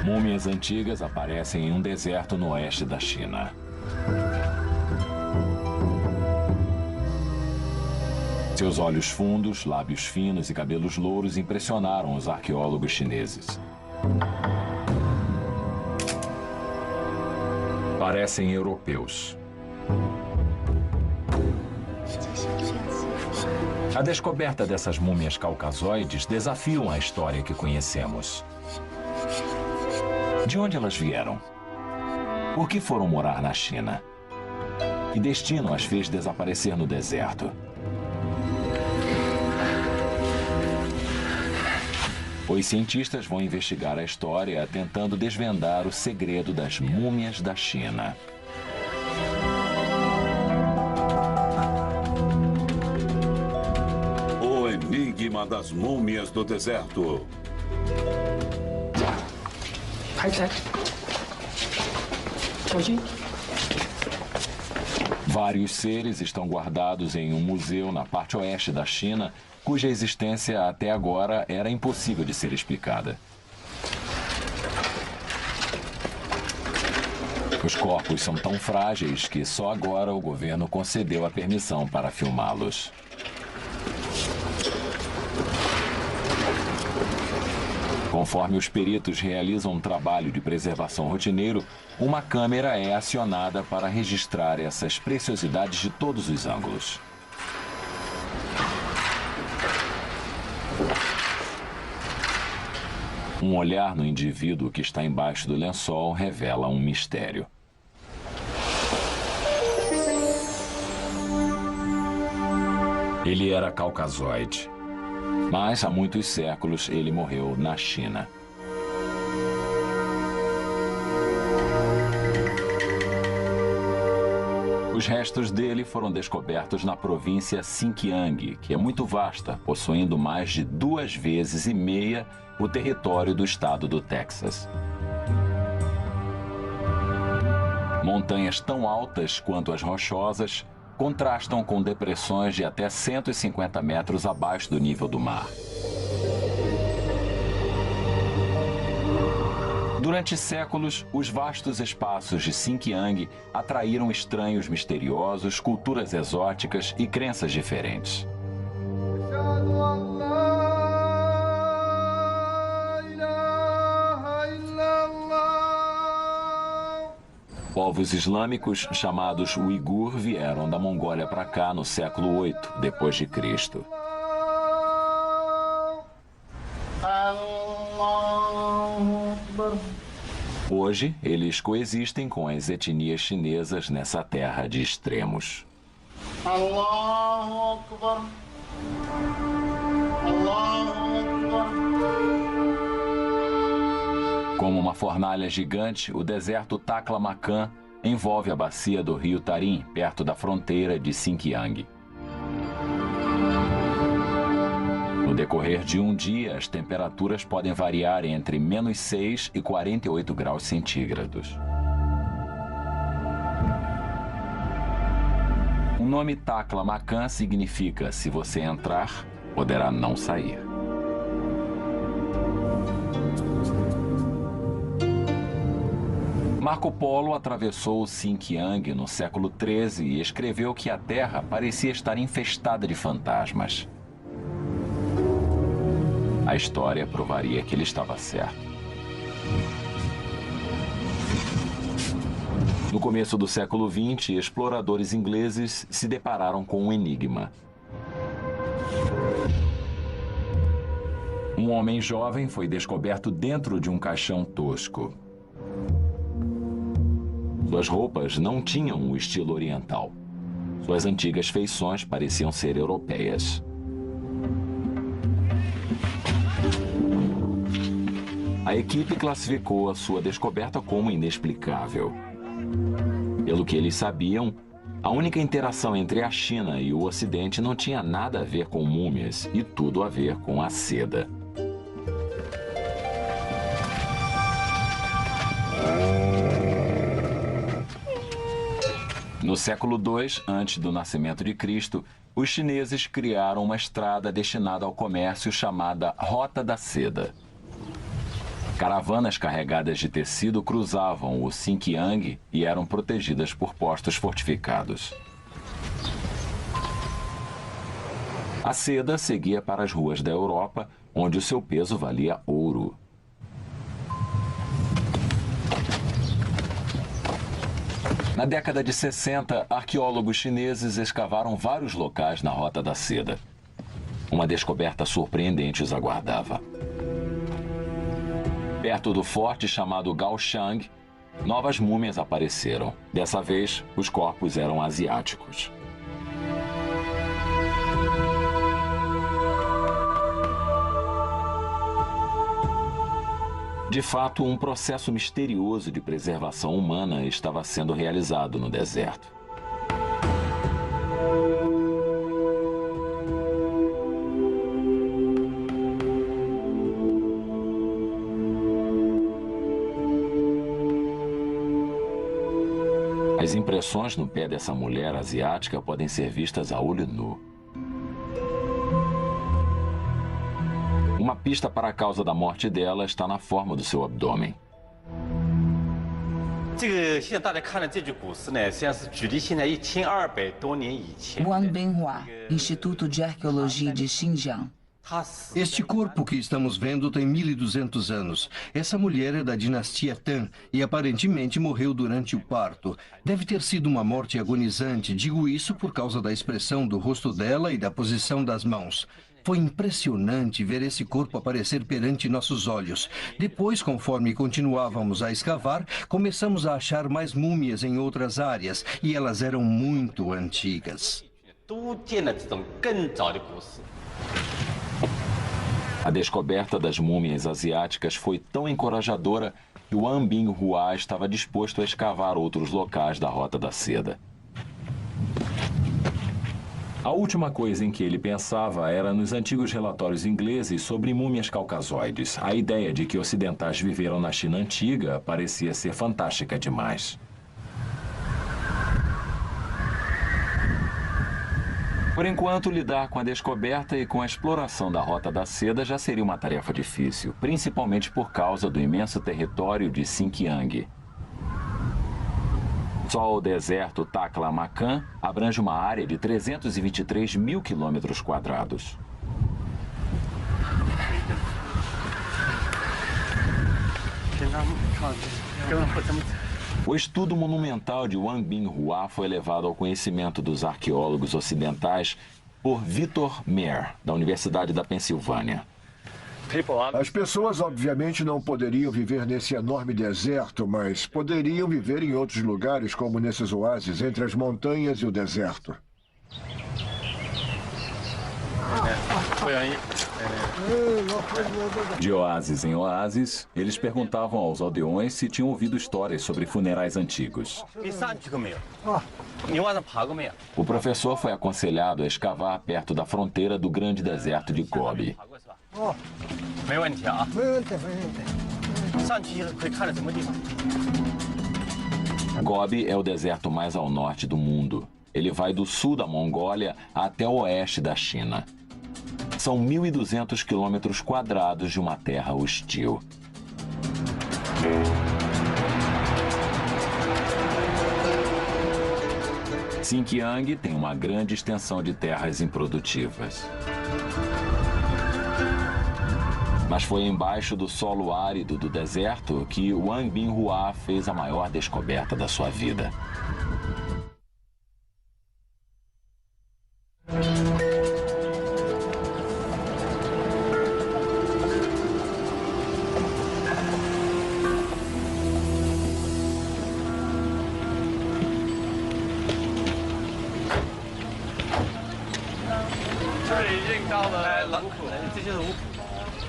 Múmias antigas aparecem em um deserto no oeste da China. Seus olhos fundos, lábios finos e cabelos louros impressionaram os arqueólogos chineses. Parecem europeus. A descoberta dessas múmias caucasoides desafiam a história que conhecemos. De onde elas vieram? Por que foram morar na China? Que destino as fez desaparecer no deserto? Os cientistas vão investigar a história tentando desvendar o segredo das múmias da China. O enigma das múmias do deserto. Vários seres estão guardados em um museu na parte oeste da China, cuja existência até agora era impossível de ser explicada. Os corpos são tão frágeis que só agora o governo concedeu a permissão para filmá-los. Conforme os peritos realizam um trabalho de preservação rotineiro, uma câmera é acionada para registrar essas preciosidades de todos os ângulos. Um olhar no indivíduo que está embaixo do lençol revela um mistério. Ele era caucasoide. Mas há muitos séculos ele morreu na China. Os restos dele foram descobertos na província Xinjiang, que é muito vasta, possuindo mais de 2,5 vezes o território do estado do Texas. Montanhas tão altas quanto as rochosas contrastam com depressões de até 150 metros abaixo do nível do mar. Durante séculos, os vastos espaços de Xinjiang atraíram estranhos misteriosos, culturas exóticas e crenças diferentes. Povos islâmicos chamados Uigur vieram da Mongólia para cá no século 8 depois de Cristo. Hoje, eles coexistem com as etnias chinesas nessa terra de extremos. Allahu Akbar. Allahu Akbar. Como uma fornalha gigante, o deserto Taklamakan envolve a bacia do rio Tarim, perto da fronteira de Xinjiang. No decorrer de um dia, as temperaturas podem variar entre -6 e 48 graus centígrados. O nome Taklamakan significa: se você entrar, poderá não sair. Marco Polo atravessou o Xinjiang no século XIII e escreveu que a terra parecia estar infestada de fantasmas. A história provaria que ele estava certo. No começo do século XX, exploradores ingleses se depararam com um enigma. Um homem jovem foi descoberto dentro de um caixão tosco. Suas roupas não tinham o estilo oriental. Suas antigas feições pareciam ser europeias. A equipe classificou a sua descoberta como inexplicável. Pelo que eles sabiam, a única interação entre a China e o Ocidente não tinha nada a ver com múmias e tudo a ver com a seda. No século II, antes do nascimento de Cristo, os chineses criaram uma estrada destinada ao comércio chamada Rota da Seda. Caravanas carregadas de tecido cruzavam o Xinjiang e eram protegidas por postos fortificados. A seda seguia para as ruas da Europa, onde o seu peso valia ouro. Na década de 60, arqueólogos chineses escavaram vários locais na Rota da Seda. Uma descoberta surpreendente os aguardava. Perto do forte chamado Gaoshang, novas múmias apareceram. Dessa vez, os corpos eram asiáticos. De fato, um processo misterioso de preservação humana estava sendo realizado no deserto. As impressões no pé dessa mulher asiática podem ser vistas a olho nu. Uma pista para a causa da morte dela está na forma do seu abdômen. Wang Binhua, Instituto de Arqueologia de Xinjiang. Este corpo que estamos vendo tem 1.200 anos. Essa mulher é da dinastia Tang e aparentemente morreu durante o parto. Deve ter sido uma morte agonizante. Digo isso por causa da expressão do rosto dela e da posição das mãos. Foi impressionante ver esse corpo aparecer perante nossos olhos. Depois, conforme continuávamos a escavar, começamos a achar mais múmias em outras áreas, e elas eram muito antigas. A descoberta das múmias asiáticas foi tão encorajadora que Wang Binhua estava disposto a escavar outros locais da Rota da Seda. A última coisa em que ele pensava era nos antigos relatórios ingleses sobre múmias caucasoides. A ideia de que ocidentais viveram na China antiga parecia ser fantástica demais. Por enquanto, lidar com a descoberta e com a exploração da Rota da Seda já seria uma tarefa difícil, principalmente por causa do imenso território de Xinjiang. Só o deserto Taklamakan abrange uma área de 323 mil quilômetros quadrados. O estudo monumental de Wang Binhua foi levado ao conhecimento dos arqueólogos ocidentais por Victor Meyer, da Universidade da Pensilvânia. As pessoas, obviamente, não poderiam viver nesse enorme deserto, mas poderiam viver em outros lugares, como nesses oásis entre as montanhas e o deserto. De oásis em oásis, eles perguntavam aos aldeões se tinham ouvido histórias sobre funerais antigos. O professor foi aconselhado a escavar perto da fronteira do grande deserto de Gobi. Gobi é o deserto mais ao norte do mundo. Ele vai do sul da Mongólia até o oeste da China. São 1.200 quilômetros quadrados de uma terra hostil. Xinjiang tem uma grande extensão de terras improdutivas. Mas foi embaixo do solo árido do deserto que Wang Binhua fez a maior descoberta da sua vida.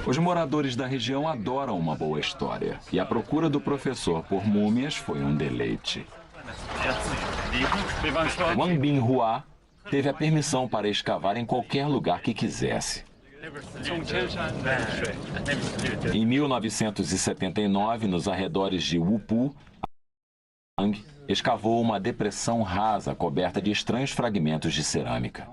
Os moradores da região adoram uma boa história, e a procura do professor por múmias foi um deleite. Wang Binhua teve a permissão para escavar em qualquer lugar que quisesse. Em 1979, nos arredores de Wupu, Wang escavou uma depressão rasa coberta de estranhos fragmentos de cerâmica.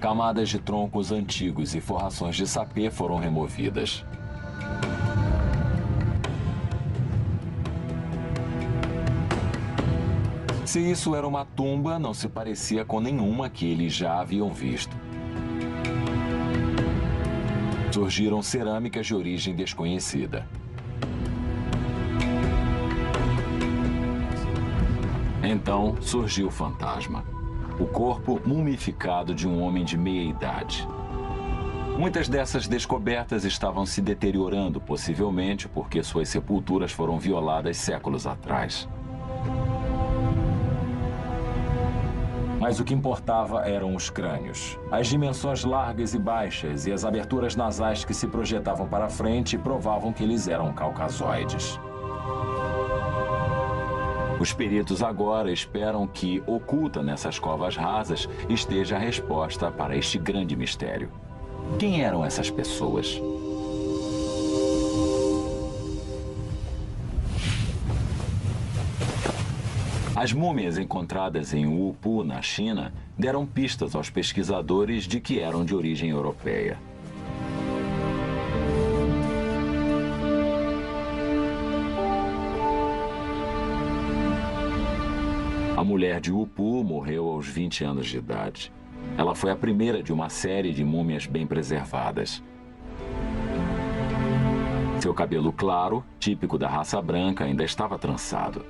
Camadas de troncos antigos e forrações de sapê foram removidas. Se isso era uma tumba, não se parecia com nenhuma que eles já haviam visto. Surgiram cerâmicas de origem desconhecida. Então surgiu o fantasma. O corpo mumificado de um homem de meia idade. Muitas dessas descobertas estavam se deteriorando, possivelmente porque suas sepulturas foram violadas séculos atrás. Mas o que importava eram os crânios. As dimensões largas e baixas e as aberturas nasais que se projetavam para frente provavam que eles eram caucasoides. Os peritos agora esperam que, oculta nessas covas rasas, esteja a resposta para este grande mistério. Quem eram essas pessoas? As múmias encontradas em Wupu, na China, deram pistas aos pesquisadores de que eram de origem europeia. A mulher de Wupu morreu aos 20 anos de idade. Ela foi a primeira de uma série de múmias bem preservadas. Seu cabelo claro, típico da raça branca, ainda estava trançado.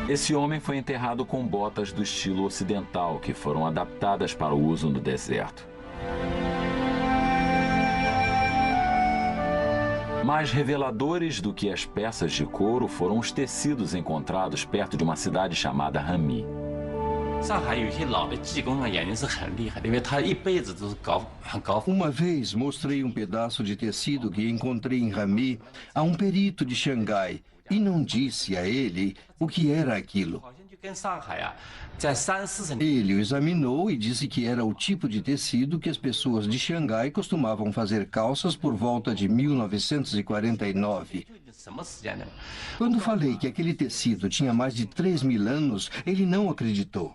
Esse homem foi enterrado com botas do estilo ocidental, que foram adaptadas para o uso no deserto. Mais reveladores do que as peças de couro foram os tecidos encontrados perto de uma cidade chamada Hami. Uma vez mostrei um pedaço de tecido que encontrei em Hami a um perito de Xangai e não disse a ele o que era aquilo. Ele o examinou e disse que era o tipo de tecido que as pessoas de Xangai costumavam fazer calças por volta de 1949. Quando falei que aquele tecido tinha mais de 3.000 anos, ele não acreditou.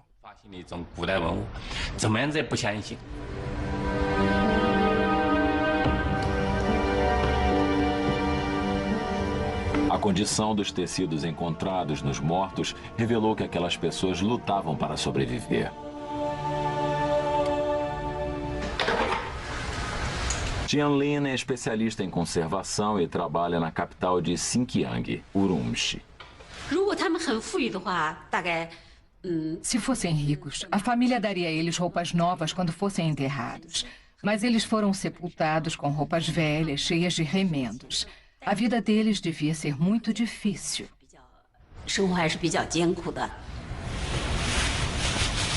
A condição dos tecidos encontrados nos mortos revelou que aquelas pessoas lutavam para sobreviver. Jian Lin é especialista em conservação e trabalha na capital de Xinjiang, Urumqi. Se fossem ricos, a família daria a eles roupas novas quando fossem enterrados. Mas eles foram sepultados com roupas velhas, cheias de remendos. A vida deles devia ser muito difícil.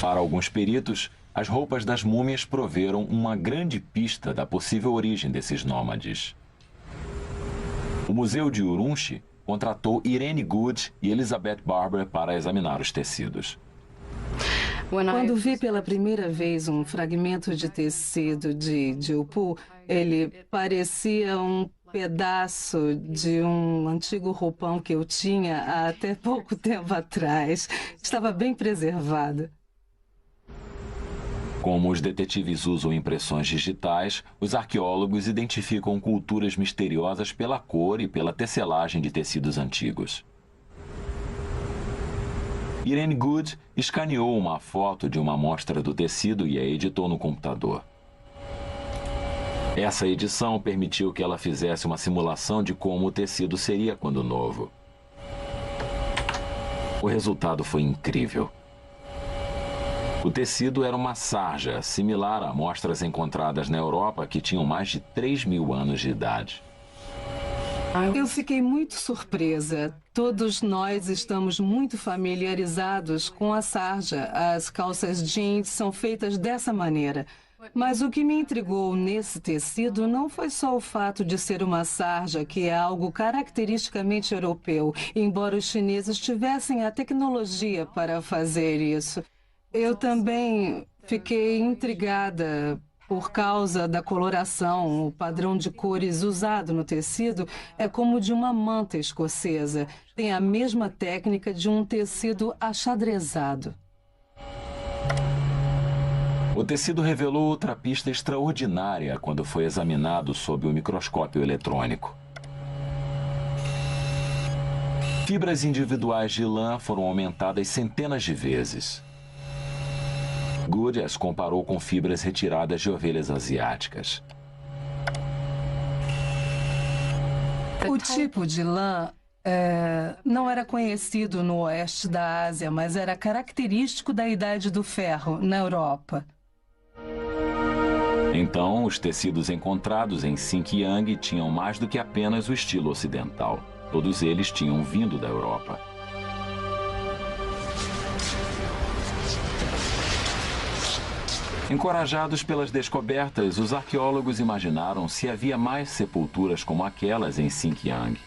Para alguns peritos, as roupas das múmias proveram uma grande pista da possível origem desses nômades. O Museu de Urumqi contratou Irene Good e Elizabeth Barber para examinar os tecidos. Quando vi pela primeira vez um fragmento de tecido de Wupu, ele parecia um pedaço de um antigo roupão que eu tinha há até pouco tempo atrás. Estava bem preservado. Como os detetives usam impressões digitais, os arqueólogos identificam culturas misteriosas pela cor e pela tecelagem de tecidos antigos. Irene Good escaneou uma foto de uma amostra do tecido e a editou no computador. Essa edição permitiu que ela fizesse uma simulação de como o tecido seria quando novo. O resultado foi incrível. O tecido era uma sarja, similar a amostras encontradas na Europa que tinham mais de 3.000 anos de idade. Eu fiquei muito surpresa. Todos nós estamos muito familiarizados com a sarja. As calças jeans são feitas dessa maneira. Mas o que me intrigou nesse tecido não foi só o fato de ser uma sarja, que é algo caracteristicamente europeu, embora os chineses tivessem a tecnologia para fazer isso. Eu também fiquei intrigada Por causa da coloração, o padrão de cores usado no tecido é como o de uma manta escocesa. Tem a mesma técnica de um tecido achadrezado. O tecido revelou outra pista extraordinária quando foi examinado sob o microscópio eletrônico. Fibras individuais de lã foram aumentadas centenas de vezes. Good as comparou com fibras retiradas de ovelhas asiáticas. O tipo de lã não era conhecido no oeste da Ásia, mas era característico da Idade do Ferro, na Europa. Então, os tecidos encontrados em Xinjiang tinham mais do que apenas o estilo ocidental. Todos eles tinham vindo da Europa. Encorajados pelas descobertas, os arqueólogos imaginaram se havia mais sepulturas como aquelas em Xinjiang.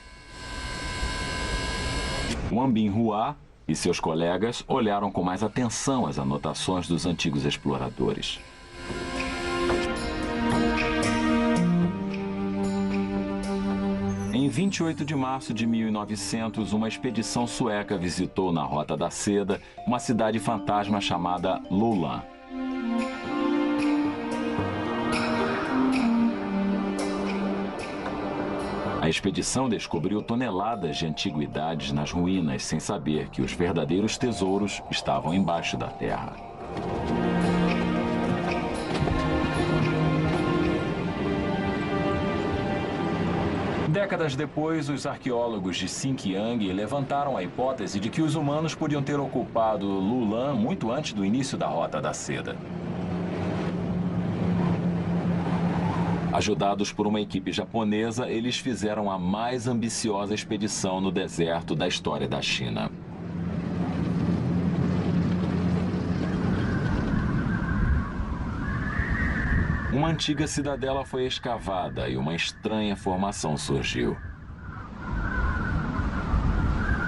Wang Binhua e seus colegas olharam com mais atenção as anotações dos antigos exploradores. Em 28 de março de 1900, uma expedição sueca visitou na Rota da Seda uma cidade fantasma chamada Lulan. A expedição descobriu toneladas de antiguidades nas ruínas, sem saber que os verdadeiros tesouros estavam embaixo da terra. Décadas depois, os arqueólogos de Xinjiang levantaram a hipótese de que os humanos podiam ter ocupado Lulan muito antes do início da Rota da Seda. Ajudados por uma equipe japonesa, eles fizeram a mais ambiciosa expedição no deserto da história da China. Uma antiga cidadela foi escavada e uma estranha formação surgiu.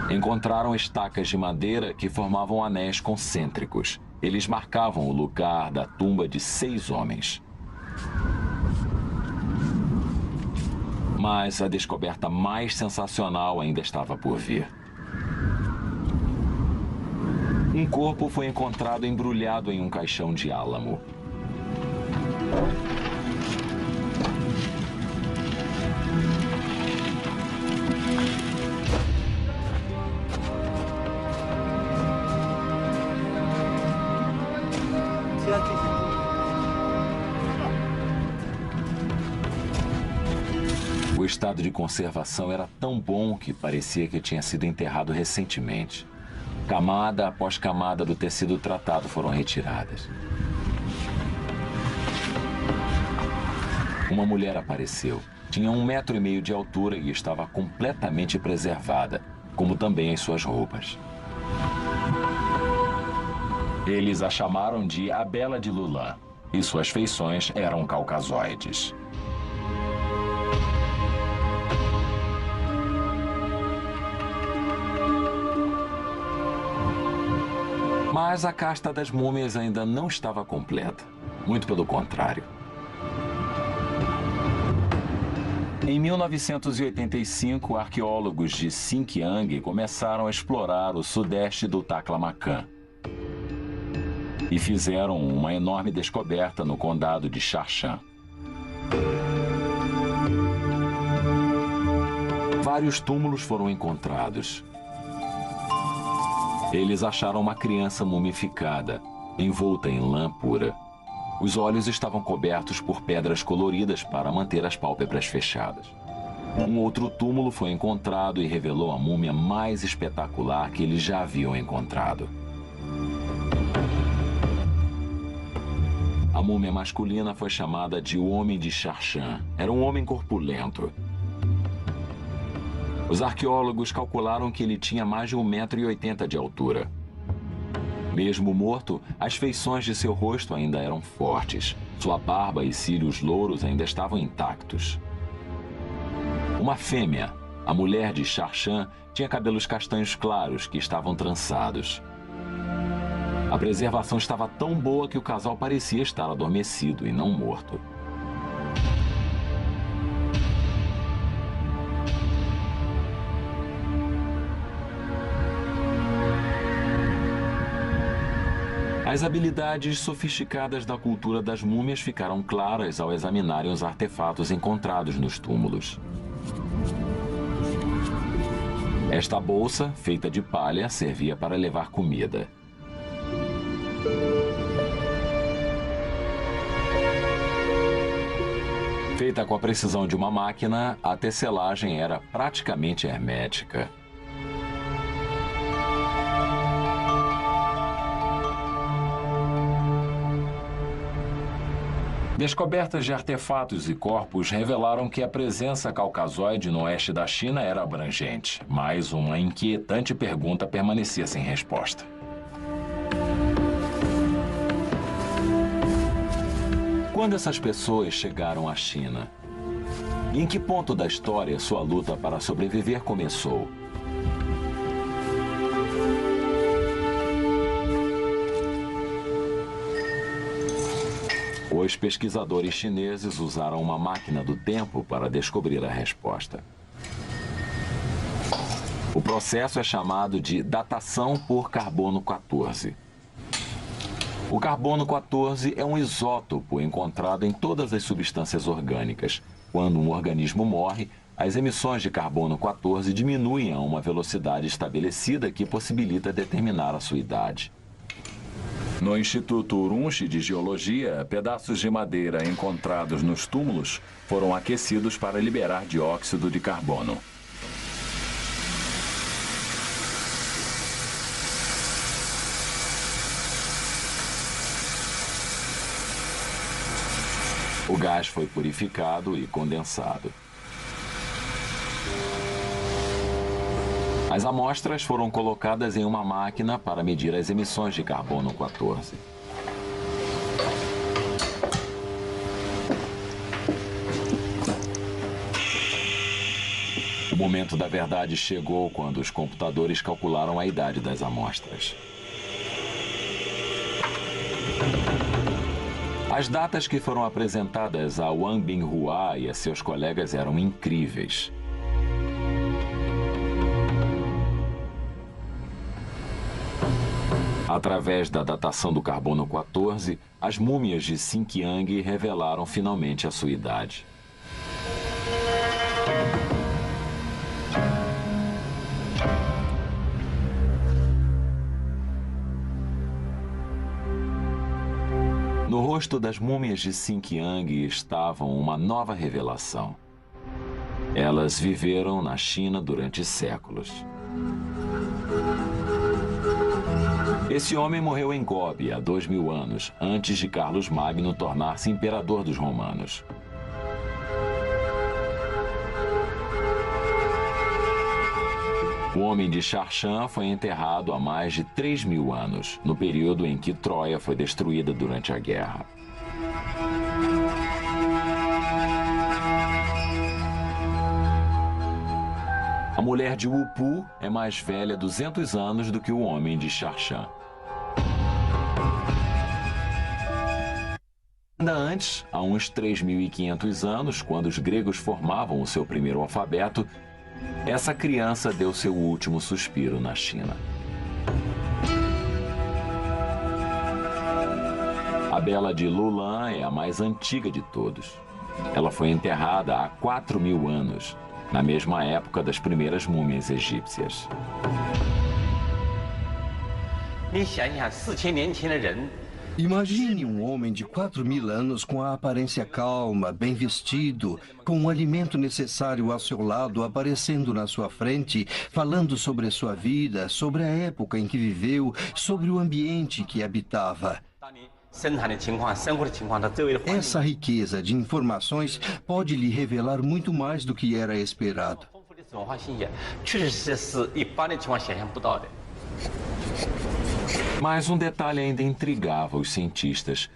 Encontraram estacas de madeira que formavam anéis concêntricos. Eles marcavam o lugar da tumba de 6 homens. Mas a descoberta mais sensacional ainda estava por vir. Um corpo foi encontrado embrulhado em um caixão de álamo. O estado de conservação era tão bom que parecia que tinha sido enterrado recentemente. Camada após camada do tecido tratado foram retiradas. Uma mulher apareceu. Tinha 1,5 metros de altura e estava completamente preservada, como também as suas roupas. Eles a chamaram de a Bela de Lulan, e suas feições eram caucasoides. Mas a casta das múmias ainda não estava completa. Muito pelo contrário. Em 1985, arqueólogos de Xinjiang começaram a explorar o sudeste do Taklamakan. E fizeram uma enorme descoberta no condado de Sharshan. Vários túmulos foram encontrados. Eles acharam uma criança mumificada, envolta em lã pura. Os olhos estavam cobertos por pedras coloridas para manter as pálpebras fechadas. Um outro túmulo foi encontrado e revelou a múmia mais espetacular que eles já haviam encontrado. A múmia masculina foi chamada de o Homem de Sharshan. Era um homem corpulento. Os arqueólogos calcularam que ele tinha mais de 1,80 metros de altura. Mesmo morto, as feições de seu rosto ainda eram fortes. Sua barba e cílios louros ainda estavam intactos. Uma fêmea, a mulher de Sharshan, tinha cabelos castanhos claros que estavam trançados. A preservação estava tão boa que o casal parecia estar adormecido e não morto. As habilidades sofisticadas da cultura das múmias ficaram claras ao examinarem os artefatos encontrados nos túmulos. Esta bolsa, feita de palha, servia para levar comida. Feita com a precisão de uma máquina, a tecelagem era praticamente hermética. Descobertas de artefatos e corpos revelaram que a presença caucasoide no oeste da China era abrangente, mas uma inquietante pergunta permanecia sem resposta. Quando essas pessoas chegaram à China? Em que ponto da história sua luta para sobreviver começou? Os pesquisadores chineses usaram uma máquina do tempo para descobrir a resposta. O processo é chamado de datação por carbono 14. O carbono 14 é um isótopo encontrado em todas as substâncias orgânicas. Quando um organismo morre, as emissões de carbono 14 diminuem a uma velocidade estabelecida que possibilita determinar a sua idade. No Instituto Urumqi de Geologia, pedaços de madeira encontrados nos túmulos foram aquecidos para liberar dióxido de carbono. O gás foi purificado e condensado. As amostras foram colocadas em uma máquina para medir as emissões de carbono 14. O momento da verdade chegou quando os computadores calcularam a idade das amostras. As datas que foram apresentadas a Wang Binghua e a seus colegas eram incríveis. Através da datação do carbono 14, as múmias de Xinjiang revelaram finalmente a sua idade. No rosto das múmias de Xinjiang estava uma nova revelação. Elas viveram na China durante séculos. Esse homem morreu em Gobi há 2000 anos, antes de Carlos Magno tornar-se imperador dos romanos. O homem de Xarshan foi enterrado há mais de 3.000 anos, no período em que Troia foi destruída durante a guerra. A mulher de Wupu é mais velha 200 anos do que o homem de Xarshan. Ainda antes, há uns 3.500 anos, quando os gregos formavam o seu primeiro alfabeto, essa criança deu seu último suspiro na China. A bela de Lulan é a mais antiga de todos. Ela foi enterrada há 4.000 anos, na mesma época das primeiras múmias egípcias. Imagine um homem de 4.000 anos com a aparência calma, bem vestido, com o alimento necessário ao seu lado, aparecendo na sua frente, falando sobre a sua vida, sobre a época em que viveu, sobre o ambiente que habitava. Essa riqueza de informações pode lhe revelar muito mais do que era esperado. Mas um detalhe ainda intrigava os cientistas.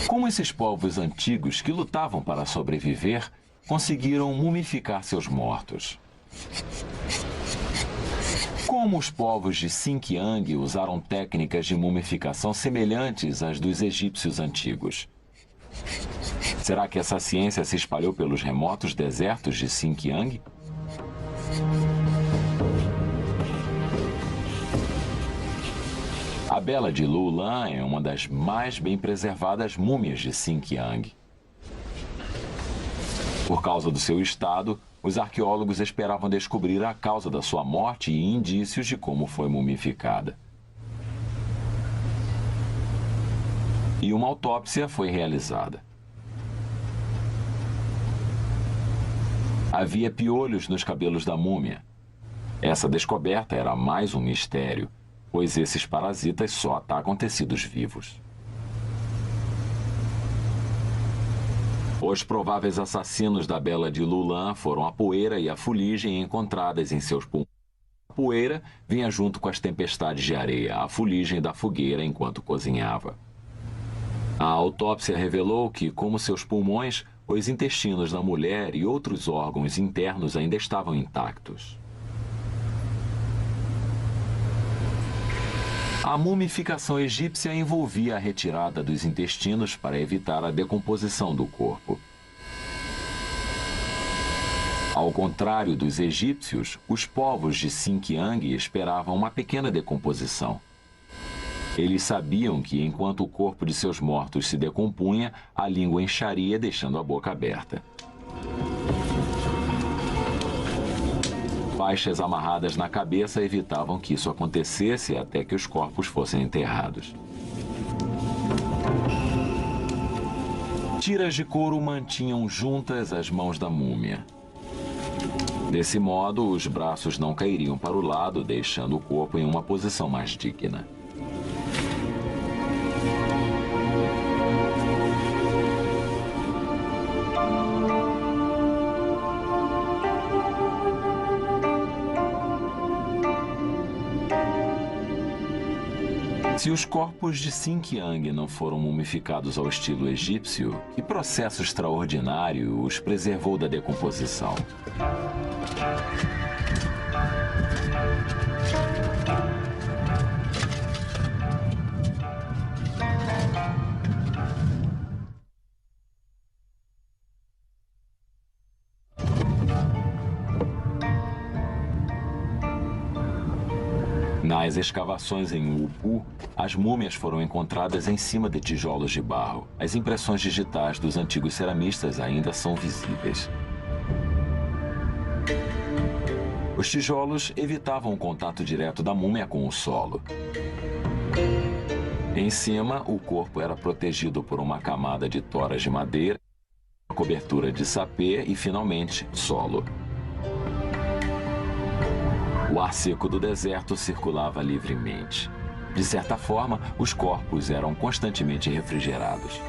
Como esses povos antigos que lutavam para sobreviver conseguiram mumificar seus mortos? Como os povos de Xinjiang usaram técnicas de mumificação semelhantes às dos egípcios antigos? Será que essa ciência se espalhou pelos remotos desertos de Xinjiang? A Bela de Lulan é uma das mais bem preservadas múmias de Xinjiang. Por causa do seu estado, os arqueólogos esperavam descobrir a causa da sua morte e indícios de como foi mumificada. E uma autópsia foi realizada. Havia piolhos nos cabelos da múmia. Essa descoberta era mais um mistério, pois esses parasitas só atacam tecidos vivos. Os prováveis assassinos da Bela de Lulan foram a poeira e a fuligem encontradas em seus pulmões. A poeira vinha junto com as tempestades de areia, a fuligem da fogueira enquanto cozinhava. A autópsia revelou que, como seus pulmões, os intestinos da mulher e outros órgãos internos ainda estavam intactos. A mumificação egípcia envolvia a retirada dos intestinos para evitar a decomposição do corpo. Ao contrário dos egípcios, os povos de Xinjiang esperavam uma pequena decomposição. Eles sabiam que, enquanto o corpo de seus mortos se decompunha, a língua incharia, deixando a boca aberta. Faixas amarradas na cabeça evitavam que isso acontecesse até que os corpos fossem enterrados. Tiras de couro mantinham juntas as mãos da múmia. Desse modo, os braços não cairiam para o lado, deixando o corpo em uma posição mais digna. Se os corpos de Xinjiang não foram mumificados ao estilo egípcio, que processo extraordinário os preservou da decomposição? Nas escavações em Upu, as múmias foram encontradas em cima de tijolos de barro. As impressões digitais dos antigos ceramistas ainda são visíveis. Os tijolos evitavam o contato direto da múmia com o solo. Em cima, o corpo era protegido por uma camada de toras de madeira, uma cobertura de sapê e, finalmente, solo. O ar seco do deserto circulava livremente. De certa forma, os corpos eram constantemente refrigerados.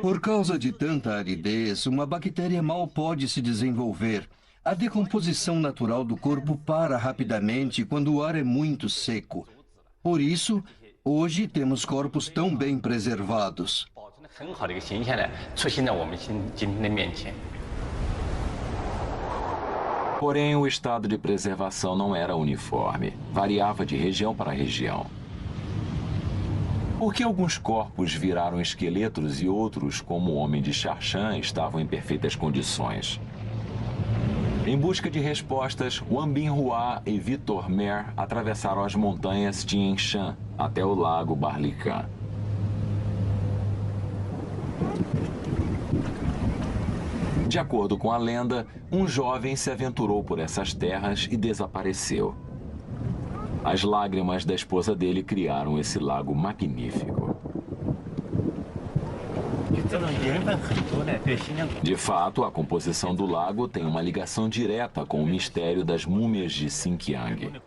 Por causa de tanta aridez, uma bactéria mal pode se desenvolver. A decomposição natural do corpo para rapidamente quando o ar é muito seco. Por isso, hoje temos corpos tão bem preservados. Porém, o estado de preservação não era uniforme. Variava de região para região. Por que alguns corpos viraram esqueletos e outros, como o homem de Xarshan, estavam em perfeitas condições? Em busca de respostas, Wang Binhua e Victor Mer atravessaram as montanhas Tian Shan até o lago Barlican. De acordo com a lenda, um jovem se aventurou por essas terras e desapareceu. As lágrimas da esposa dele criaram esse lago magnífico. De fato, a composição do lago tem uma ligação direta com o mistério das múmias de Xinjiang.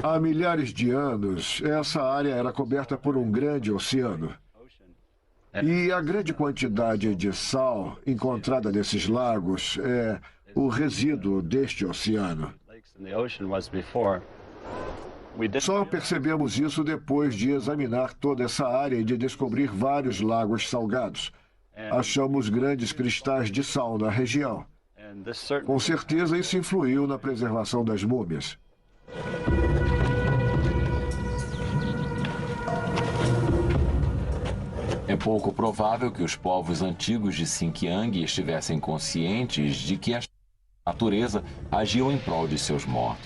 Há milhares de anos, essa área era coberta por um grande oceano. E a grande quantidade de sal encontrada nesses lagos é o resíduo deste oceano. Só percebemos isso depois de examinar toda essa área e de descobrir vários lagos salgados. achamos grandes cristais de sal na região. Com certeza isso influiu na preservação das múmias. É pouco provável que os povos antigos de Xinjiang estivessem conscientes de que a natureza agiu em prol de seus mortos.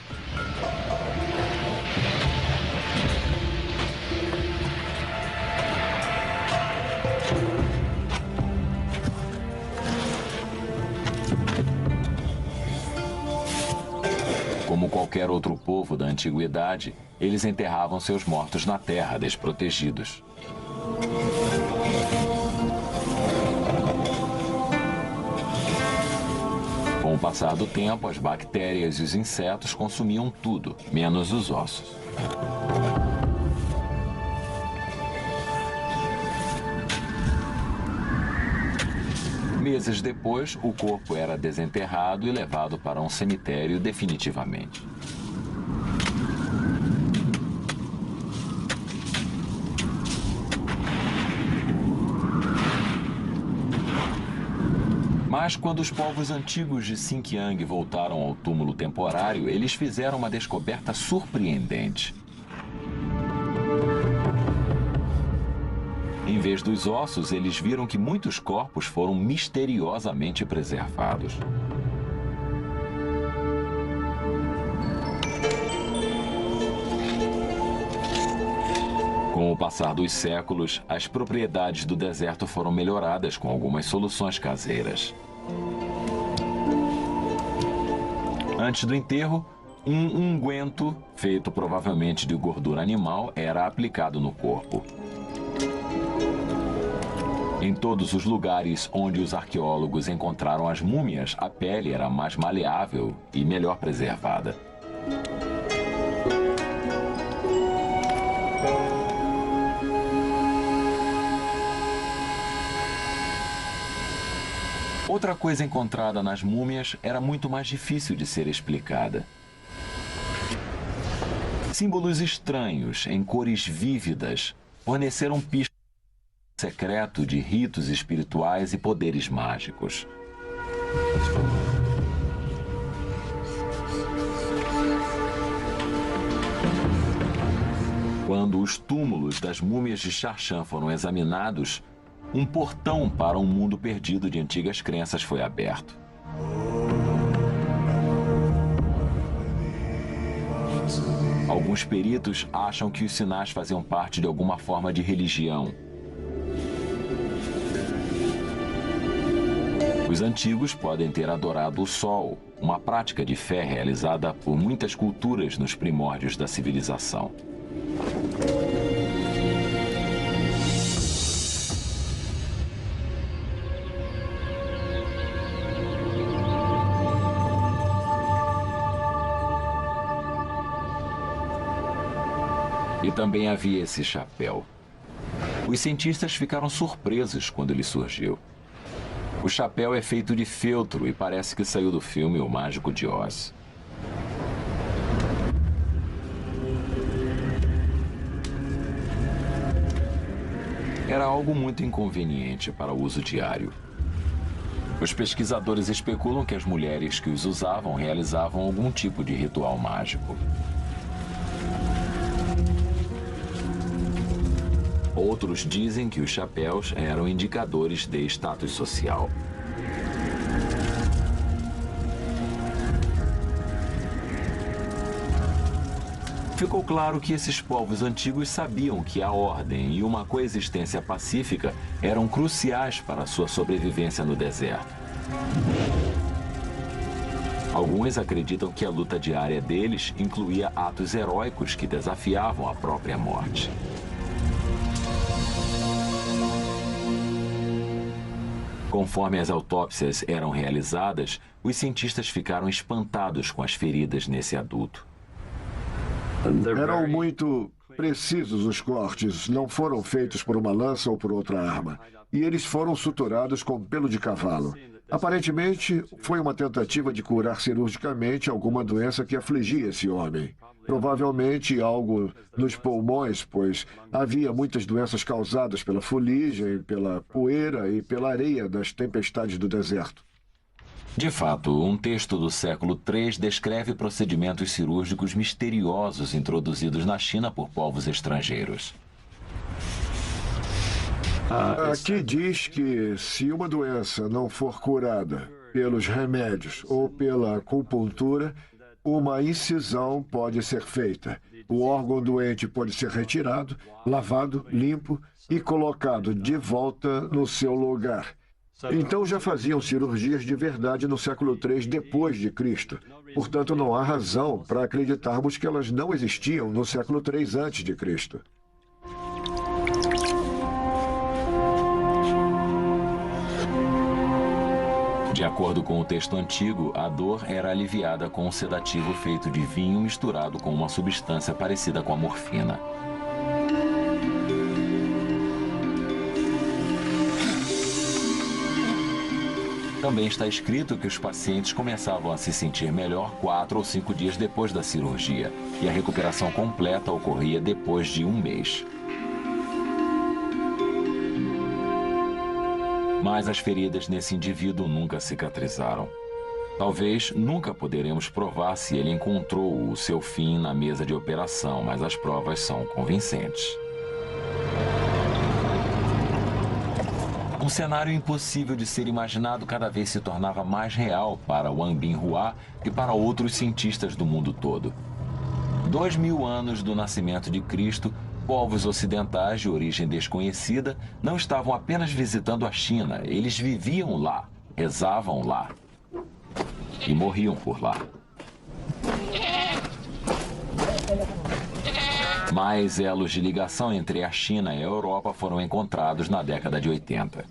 Como qualquer outro povo da antiguidade, eles enterravam seus mortos na terra, desprotegidos. Com o passar do tempo, as bactérias e os insetos consumiam tudo, menos os ossos. Meses depois, o corpo era desenterrado e levado para um cemitério definitivamente. Mas quando os povos antigos de Xinjiang voltaram ao túmulo temporário, eles fizeram uma descoberta surpreendente. Em vez dos ossos, eles viram que muitos corpos foram misteriosamente preservados. Com o passar dos séculos, as propriedades do deserto foram melhoradas com algumas soluções caseiras. Antes do enterro, um unguento, feito provavelmente de gordura animal, era aplicado no corpo. Em todos os lugares onde os arqueólogos encontraram as múmias, a pele era mais maleável e melhor preservada. Outra coisa encontrada nas múmias era muito mais difícil de ser explicada. Símbolos estranhos, em cores vívidas, forneceram pistas secreto de ritos espirituais e poderes mágicos. Quando os túmulos das múmias de Xarshan foram examinados, um portão para um mundo perdido de antigas crenças foi aberto. Alguns peritos acham que os sinais faziam parte de alguma forma de religião. Os antigos podem ter adorado o sol, uma prática de fé realizada por muitas culturas nos primórdios da civilização. E também havia esse chapéu. Os cientistas ficaram surpresos quando ele surgiu. O chapéu é feito de feltro e parece que saiu do filme O Mágico de Oz. Era algo muito inconveniente para o uso diário. Os pesquisadores especulam que as mulheres que os usavam realizavam algum tipo de ritual mágico. Outros dizem que os chapéus eram indicadores de status social. Ficou claro que esses povos antigos sabiam que a ordem e uma coexistência pacífica eram cruciais para a sua sobrevivência no deserto. Alguns acreditam que a luta diária deles incluía atos heróicos que desafiavam a própria morte. Conforme as autópsias eram realizadas, os cientistas ficaram espantados com as feridas nesse adulto. Eram muito precisos os cortes, não foram feitos por uma lança ou por outra arma. E eles foram suturados com pelo de cavalo. Aparentemente, foi uma tentativa de curar cirurgicamente alguma doença que afligia esse homem. Provavelmente algo nos pulmões, pois havia muitas doenças causadas pela fuligem, pela poeira e pela areia das tempestades do deserto. De fato, um texto do século III descreve procedimentos cirúrgicos misteriosos introduzidos na China por povos estrangeiros. Aqui diz que se uma doença não for curada pelos remédios ou pela acupuntura, uma incisão pode ser feita. O órgão doente pode ser retirado, lavado, limpo e colocado de volta no seu lugar. Então já faziam cirurgias de verdade no século III depois de Cristo. Portanto, não há razão para acreditarmos que elas não existiam no século III antes de Cristo. De acordo com o texto antigo, a dor era aliviada com um sedativo feito de vinho misturado com uma substância parecida com a morfina. Também está escrito que os pacientes começavam a se sentir melhor 4 ou 5 dias depois da cirurgia, e a recuperação completa ocorria depois de 1 mês. Mas as feridas nesse indivíduo nunca cicatrizaram. Talvez nunca poderemos provar se ele encontrou o seu fim na mesa de operação, mas as provas são convincentes. Um cenário impossível de ser imaginado cada vez se tornava mais real para Wang Binhua e para outros cientistas do mundo todo. 2000 anos do nascimento de Cristo, povos ocidentais de origem desconhecida não estavam apenas visitando a China, eles viviam lá, rezavam lá e morriam por lá. Mais elos de ligação entre a China e a Europa foram encontrados na década de 80.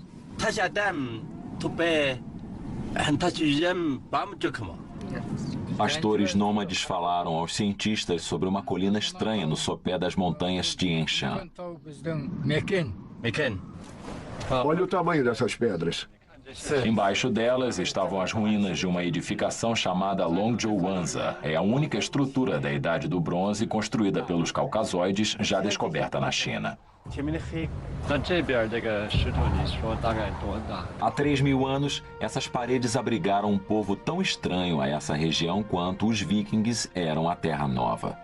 Pastores nômades falaram aos cientistas sobre uma colina estranha no sopé das montanhas Tian Shan. Olha o tamanho dessas pedras. Embaixo delas estavam as ruínas de uma edificação chamada Longzhou Wanza. É a única estrutura da Idade do Bronze construída pelos caucasoides já descoberta na China. Há 3000 anos, essas paredes abrigaram um povo tão estranho a essa região quanto os vikings eram a Terra Nova.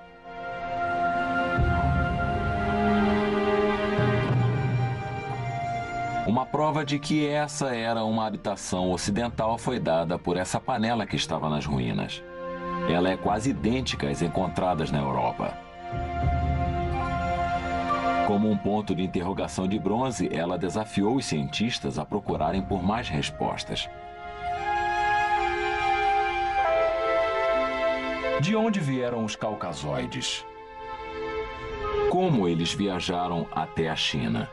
Uma prova de que essa era uma habitação ocidental foi dada por essa panela que estava nas ruínas. Ela é quase idêntica às encontradas na Europa. Como um ponto de interrogação de bronze, ela desafiou os cientistas a procurarem por mais respostas. De onde vieram os caucasoides? Como eles viajaram até a China?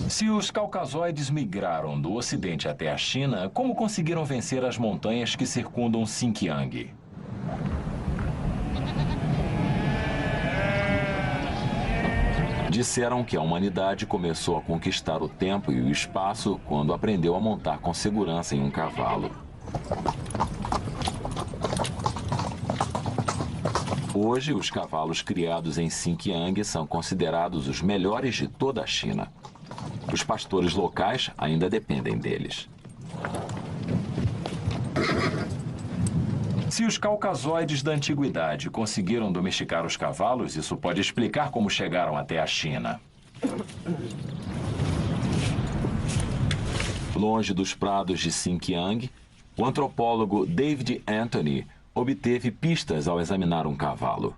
Se os caucasoides migraram do Ocidente até a China, como conseguiram vencer as montanhas que circundam Xinjiang? Disseram que a humanidade começou a conquistar o tempo e o espaço quando aprendeu a montar com segurança em um cavalo. Hoje, os cavalos criados em Xinjiang são considerados os melhores de toda a China. Os pastores locais ainda dependem deles. Se os caucasoides da antiguidade conseguiram domesticar os cavalos, isso pode explicar como chegaram até a China. Longe dos prados de Xinjiang, o antropólogo David Anthony obteve pistas ao examinar um cavalo.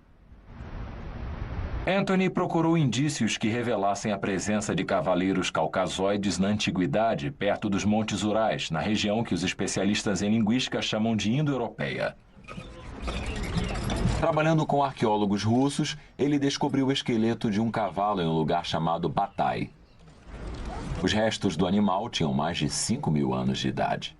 Anthony procurou indícios que revelassem a presença de cavaleiros caucasoides na antiguidade, perto dos Montes Urais, na região que os especialistas em linguística chamam de Indo-Europeia. Trabalhando com arqueólogos russos, ele descobriu o esqueleto de um cavalo em um lugar chamado Batai. Os restos do animal tinham mais de 5.000 anos de idade.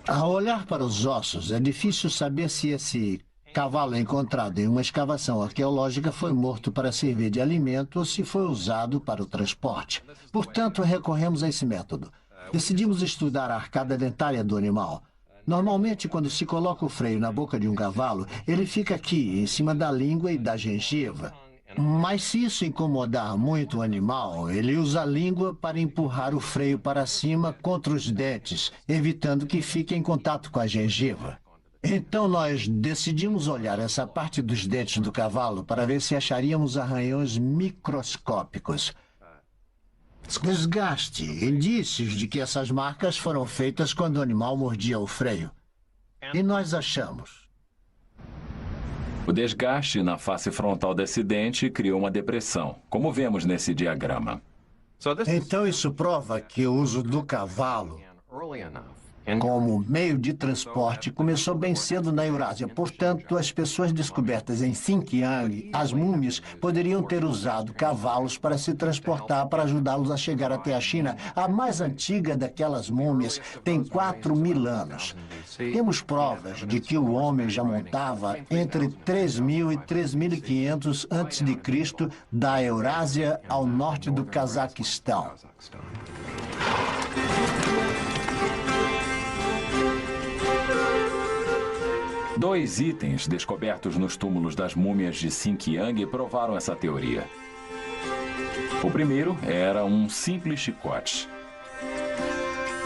Ao olhar para os ossos, é difícil saber se esse cavalo encontrado em uma escavação arqueológica foi morto para servir de alimento ou se foi usado para o transporte. Portanto, recorremos a esse método. Decidimos estudar a arcada dentária do animal. Normalmente, quando se coloca o freio na boca de um cavalo, ele fica aqui, em cima da língua e da gengiva. Mas se isso incomodar muito o animal, ele usa a língua para empurrar o freio para cima contra os dentes, evitando que fique em contato com a gengiva. Então nós decidimos olhar essa parte dos dentes do cavalo para ver se acharíamos arranhões microscópicos. Desgaste, indícios de que essas marcas foram feitas quando o animal mordia o freio. E nós achamos. O desgaste na face frontal desse dente criou uma depressão, como vemos nesse diagrama. Então isso prova que o uso do cavalo como meio de transporte começou bem cedo na Eurásia. Portanto, as pessoas descobertas em Xinjiang, as múmias, poderiam ter usado cavalos para se transportar para ajudá-los a chegar até a China. A mais antiga daquelas múmias tem 4.000 anos. Temos provas de que o homem já montava entre 3.000 e 3.500 a.C. da Eurásia ao norte do Cazaquistão. Dois itens descobertos nos túmulos das múmias de Xinjiang provaram essa teoria. O primeiro era um simples chicote.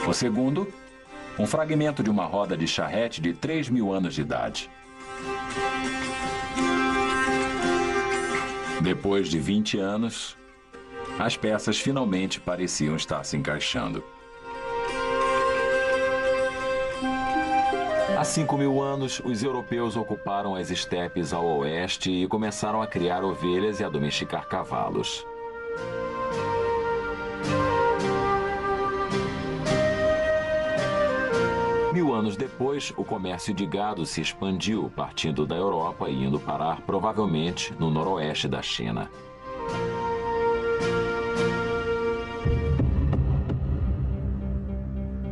O segundo, um fragmento de uma roda de charrete de 3.000 anos de idade. Depois de 20 anos, as peças finalmente pareciam estar se encaixando. Há 5.000 anos, os europeus ocuparam as estepes ao oeste e começaram a criar ovelhas e a domesticar cavalos. Mil anos depois, o comércio de gado se expandiu, partindo da Europa e indo parar, provavelmente, no noroeste da China.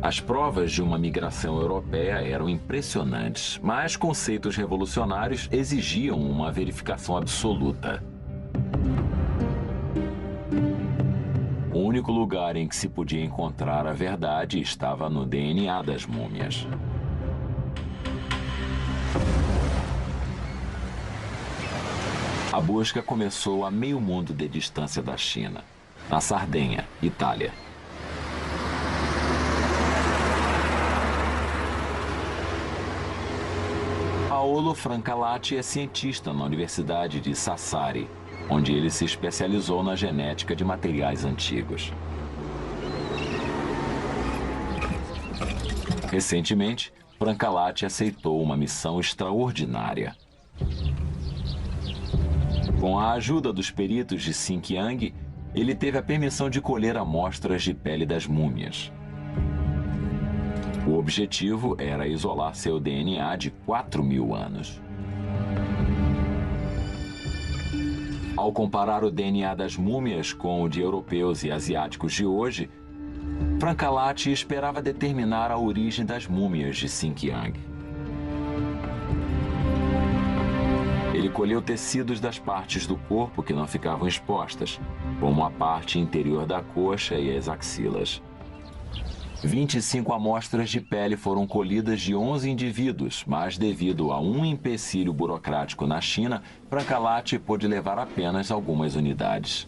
As provas de uma migração europeia eram impressionantes, mas conceitos revolucionários exigiam uma verificação absoluta. O único lugar em que se podia encontrar a verdade estava no DNA das múmias. A busca começou a meio mundo de distância da China, na Sardenha, Itália. Paolo Francalati é cientista na Universidade de Sassari, onde ele se especializou na genética de materiais antigos. Recentemente, Francalati aceitou uma missão extraordinária. Com a ajuda dos peritos de Xinjiang, ele teve a permissão de colher amostras de pele das múmias. O objetivo era isolar seu DNA de 4.000 anos. Ao comparar o DNA das múmias com o de europeus e asiáticos de hoje, Francalati esperava determinar a origem das múmias de Xinjiang. Ele colheu tecidos das partes do corpo que não ficavam expostas, como a parte interior da coxa e as axilas. 25 amostras de pele foram colhidas de 11 indivíduos, mas devido a um empecilho burocrático na China, Francalati pôde levar apenas algumas unidades.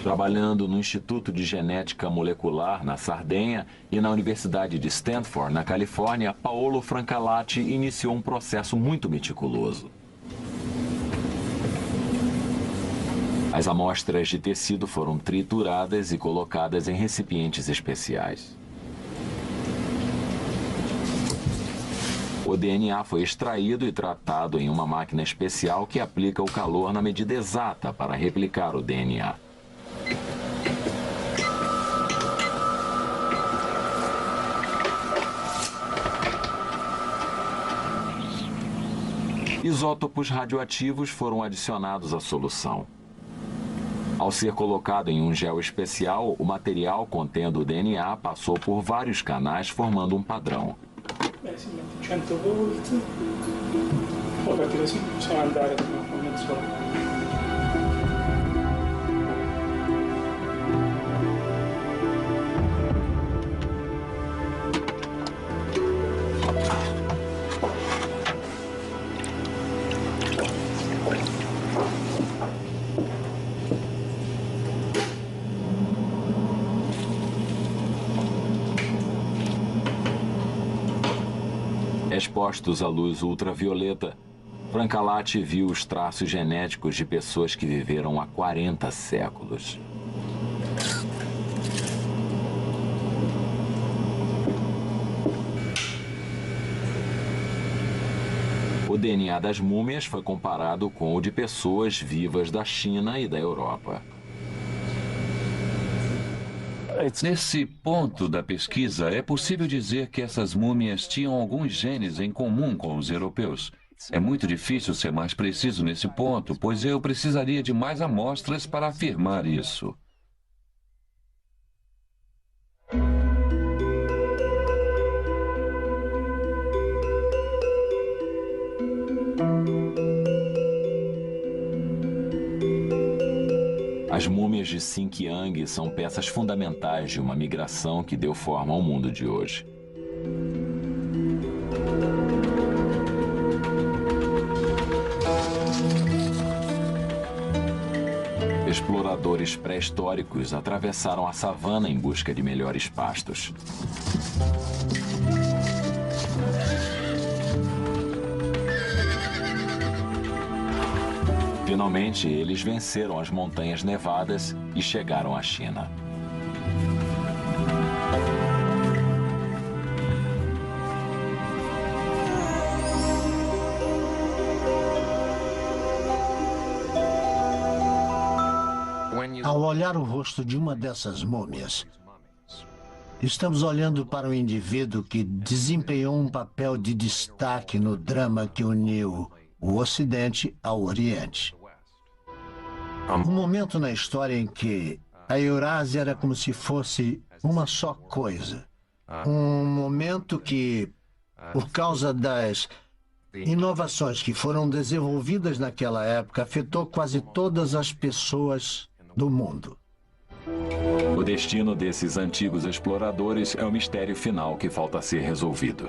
Trabalhando no Instituto de Genética Molecular na Sardenha e na Universidade de Stanford, na Califórnia, Paolo Francalati iniciou um processo muito meticuloso. As amostras de tecido foram trituradas e colocadas em recipientes especiais. O DNA foi extraído e tratado em uma máquina especial que aplica o calor na medida exata para replicar o DNA. Isótopos radioativos foram adicionados à solução. Ao ser colocado em um gel especial, o material contendo o DNA passou por vários canais formando um padrão. Investimento 100 volt, ora che si possiamo andare con mezz'ora. Expostos à luz ultravioleta, Francalati viu os traços genéticos de pessoas que viveram há 40 séculos. O DNA das múmias foi comparado com o de pessoas vivas da China e da Europa. Nesse ponto da pesquisa, é possível dizer que essas múmias tinham alguns genes em comum com os europeus. É muito difícil ser mais preciso nesse ponto, pois eu precisaria de mais amostras para afirmar isso. As múmias de Xinjiang são peças fundamentais de uma migração que deu forma ao mundo de hoje. Exploradores pré-históricos atravessaram a savana em busca de melhores pastos. Finalmente, eles venceram as montanhas nevadas e chegaram à China. Ao olhar o rosto de uma dessas múmias, estamos olhando para um indivíduo que desempenhou um papel de destaque no drama que uniu o Ocidente ao Oriente. Um momento na história em que a Eurásia era como se fosse uma só coisa. Um momento que, por causa das inovações que foram desenvolvidas naquela época, afetou quase todas as pessoas do mundo. O destino desses antigos exploradores é o mistério final que falta ser resolvido.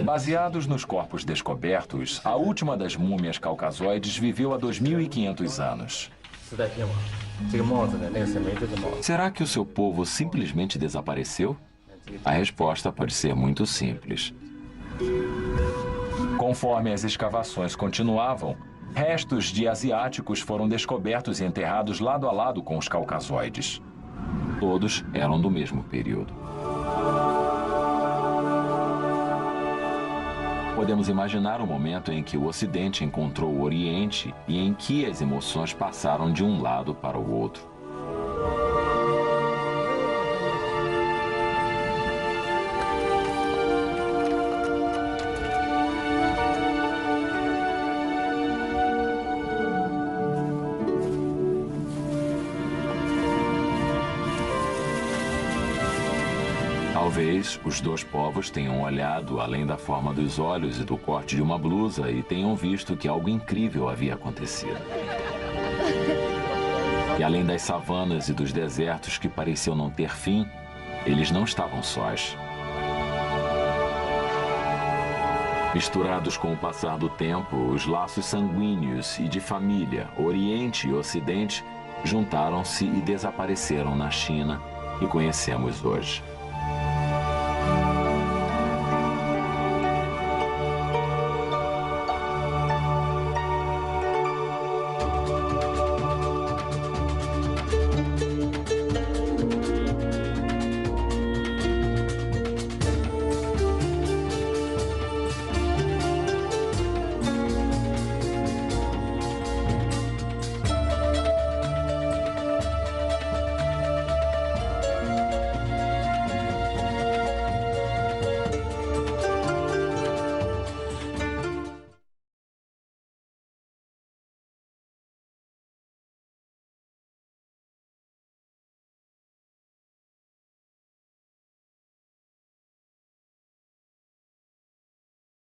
Baseados nos corpos descobertos, a última das múmias caucasoides viveu há 2.500 anos. Será que o seu povo simplesmente desapareceu? A resposta pode ser muito simples. Conforme as escavações continuavam, restos de asiáticos foram descobertos e enterrados lado a lado com os caucasoides. Todos eram do mesmo período. Podemos imaginar o momento em que o Ocidente encontrou o Oriente e em que as emoções passaram de um lado para o outro. Talvez os dois povos tenham olhado além da forma dos olhos e do corte de uma blusa e tenham visto que algo incrível havia acontecido. E além das savanas e dos desertos que pareciam não ter fim, eles não estavam sós. Misturados com o passar do tempo, os laços sanguíneos e de família, Oriente e Ocidente, juntaram-se e desapareceram na China que conhecemos hoje.